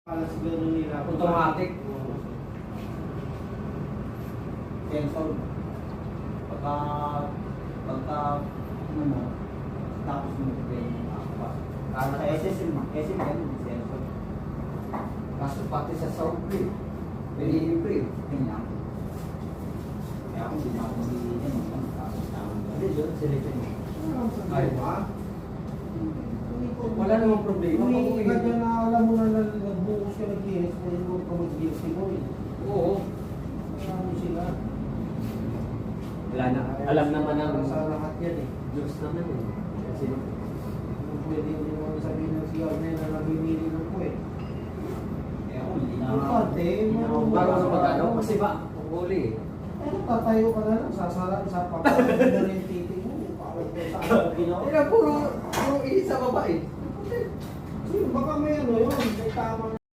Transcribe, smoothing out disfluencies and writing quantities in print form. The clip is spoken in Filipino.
Para siguro nila. Automatic. Cancel. Pagka, ano mo, tapos mo pay pa. Sa SSL mo, SSL ganun, cancel. Kaso pati sa South Free. Pwede free. Ganyan. Kaya kung hindi na ako mag-iinan, tapos tawag. Hindi doon, selection mo. Ay, ba? Wala namang problema. Hindi ka dyan na alam mo na nagbukas ka nag-inis, pwede mo ka mag-guilty mo eh. Oo. Ano sila? Wala na. Alam naman ang Sa lahat yan eh. Diyos naman eh. Kasi Pwede hindi mo sabihin ng CR na nabibili ng ko eh. Kaya kung hindi na... Importante, bago sa magano, kasi ba, ang huli eh. Ano, tatayo ka na lang, sasaran sa papalagay na rin titig mo. Parang kung saan mo ginawa. Puro isa baba eh. Baka may ano yun, may tama